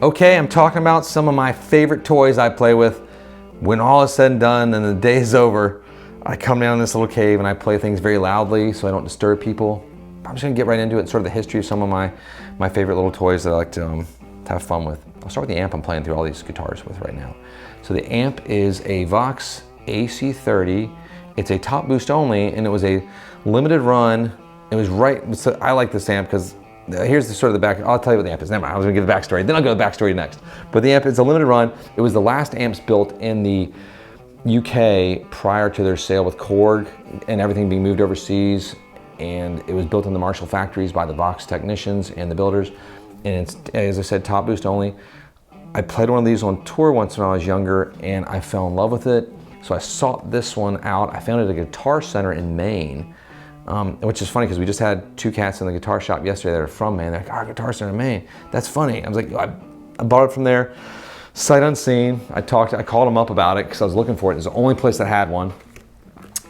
Okay, I'm talking about some of my favorite toys I play with. When all is said and done and the day is over, I come down in this little cave and I play things very loudly so I don't disturb people. I'm just gonna get right into it, sort of the history of some of my favorite little toys that I like to have fun with. I'll start with the amp I'm playing through all these guitars with right now. So the amp is a Vox AC30. It's a top boost only, and it was a limited run. It was right, so I like this amp because here's the sort of the back. I'll tell you what the amp is. Never mind, I was gonna give the backstory. Then I'll go to the backstory next. But the amp is a limited run. It was the last amps built in the UK prior to their sale with Korg and everything being moved overseas. And it was built in the Marshall factories by the Vox technicians and the builders. And it's, as I said, top boost only. I played one of these on tour once when I was younger and I fell in love with it. So I sought this one out. I found it at a Guitar Center in Maine. Which is funny because we just had two cats in the guitar shop yesterday that are from Maine. They're like, oh, Guitar Center in Maine. That's funny. I was like, I bought it from there, sight unseen. I called them up about it because I was looking for it. It's the only place that had one.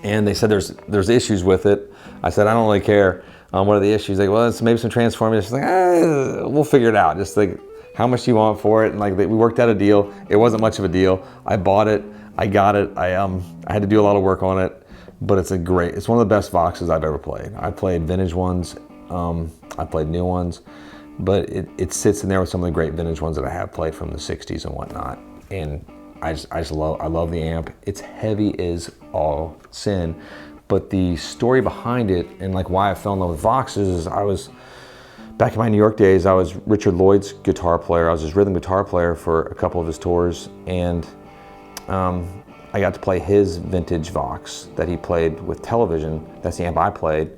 And they said there's issues with it. I said, I don't really care. What are the issues? Like, well, it's maybe some transformers. She's like, we'll figure it out. Just like, how much do you want for it? And like, we worked out a deal. It wasn't much of a deal. I bought it. I got it. I had to do a lot of work on it. But it's one of the best Voxes I've ever played. I played vintage ones, I played new ones, but it sits in there with some of the great vintage ones that I have played from the 60s and whatnot. And I love the amp. It's heavy as all sin, but the story behind it and like why I fell in love with Voxes is back in my New York days, I was Richard Lloyd's guitar player. I was his rhythm guitar player for a couple of his tours, and I got to play his vintage Vox that he played with television. That's the amp I played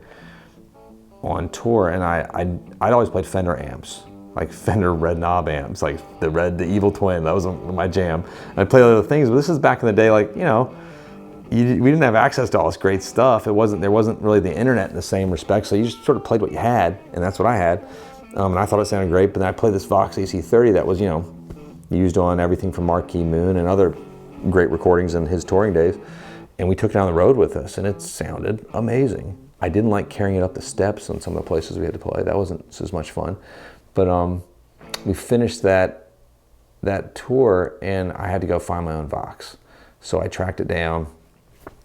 on tour, and I'd always played Fender amps, like Fender red knob amps, like the Evil Twin. That was my jam. And I played other things, but this is back in the day, like, you know, we didn't have access to all this great stuff. There wasn't really the internet in the same respect, so you just sort of played what you had, and that's what I had. And I thought it sounded great, but then I played this Vox AC30 that was, you know, used on everything from Marquee Moon and other great recordings in his touring days, and we took it down the road with us, and it sounded amazing. I didn't like carrying it up the steps on some of the places we had to play. That wasn't as much fun. But we finished that tour, and I had to go find my own Vox. So I tracked it down,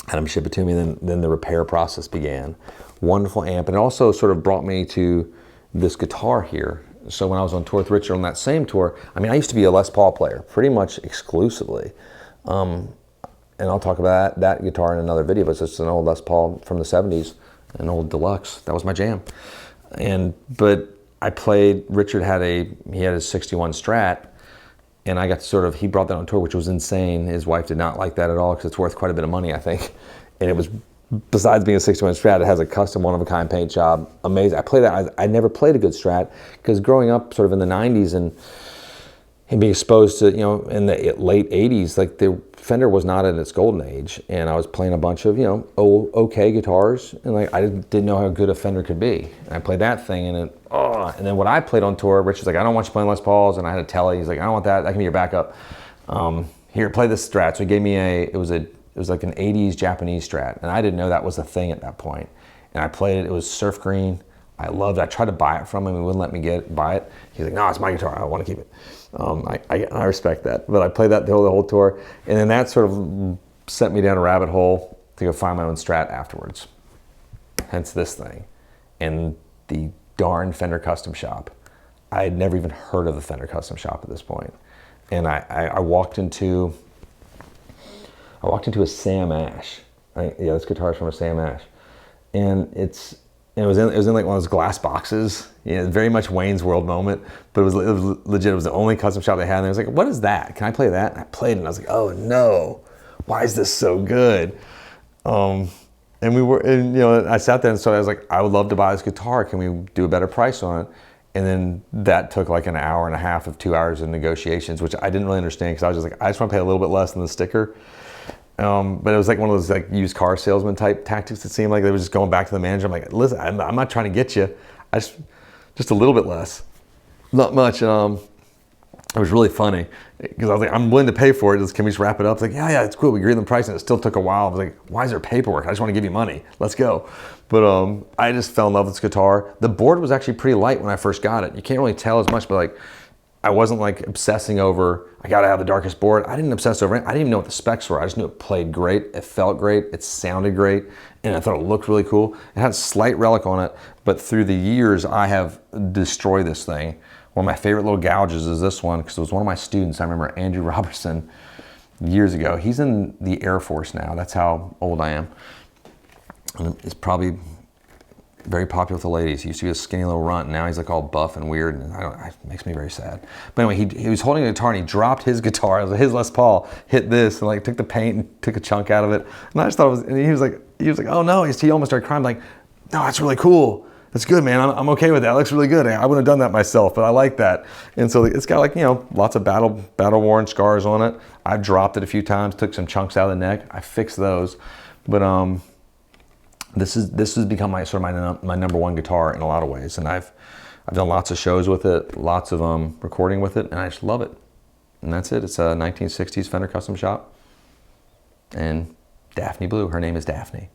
had him ship it to me, and then the repair process began. Wonderful amp, and it also sort of brought me to this guitar here. So when I was on tour with Richard on that same tour, I mean, I used to be a Les Paul player, pretty much exclusively. And I'll talk about that guitar in another video, but it's just an old Les Paul from the 70s, an old deluxe. That was my jam. But I played, Richard he had his 61 Strat, and I got to he brought that on tour, which was insane. His wife did not like that at all because it's worth quite a bit of money, I think. And it was, besides being a 61 Strat, it has a custom one-of-a-kind paint job. Amazing. I played that. I never played a good Strat because growing up sort of in the 90s and being exposed to, you know, in the late 80s, like the Fender was not in its golden age, and I was playing a bunch of, you know, okay guitars, and like I didn't know how good a Fender could be. And I played that thing, and and then what I played on tour, Rich was like, I don't want you playing Les Pauls, and I had a Tele. He's like, I don't want that. That can be your backup. Here, play this Strat. So he gave me it was like an 80s Japanese Strat, and I didn't know that was a thing at that point. And I played it. It was surf green. I loved it. I tried to buy it from him. He wouldn't let me buy it. He's like, no, it's my guitar. I want to keep it. I respect that. But I played that the whole tour. And then that sort of sent me down a rabbit hole to go find my own Strat afterwards. Hence this thing. And the darn Fender Custom Shop. I had never even heard of the Fender Custom Shop at this point. And I walked into a Sam Ash. This guitar is from a Sam Ash. And it was in like one of those glass boxes, you know, very much Wayne's World moment, but it was legit. It was the only custom shop they had, and I was like, what is that? Can I play that? And I played it, and I was like, oh no, why is this so good? And you know, I sat there, and so I was like, I would love to buy this guitar. Can we do a better price on it? And then that took like an hour and a half of 2 hours of negotiations, which I didn't really understand because I was just like, I just want to pay a little bit less than the sticker. But it was like one of those like used car salesman type tactics. It seemed like they were just going back to the manager. I'm like, listen, I'm not trying to get you. I just a little bit less, not much. It was really funny because I was like, I'm willing to pay for it. Can we just wrap it up? It's like, yeah, it's cool. We agreed on the price, and it still took a while. I was like, why is there paperwork? I just want to give you money. Let's go. But I just fell in love with this guitar. The board was actually pretty light when I first got it. You can't really tell as much, but like I wasn't like obsessing over, I gotta have the darkest board. I didn't obsess over it. I didn't even know what the specs were. I just knew it played great, it felt great, it sounded great, and I thought it looked really cool. It had a slight relic on it, but through the years, I have destroyed this thing. One of my favorite little gouges is this one, because it was one of my students. I remember Andrew Robertson years ago. He's in the Air Force now. That's how old I am. And it's probably very popular with the ladies. He used to be a skinny little runt, and now he's like all buff and weird, and it makes me very sad. But anyway, he was holding a guitar, and he dropped his guitar. It was his Les Paul, hit this, and like took the paint and took a chunk out of it. And I just thought it was, and he was like, oh no, he almost started crying. I'm like, no, that's really cool. That's good, man. I'm okay with that. It looks really good. I wouldn't have done that myself, but I like that. And so it's got like, you know, lots of battle-worn scars on it. I've dropped it a few times, took some chunks out of the neck. I fixed those, but this has become my sort of my number one guitar in a lot of ways, and I've done lots of shows with it, lots of recording with it, and I just love it. And that's it. It's a 1960s Fender Custom Shop, and Daphne Blue. Her name is Daphne.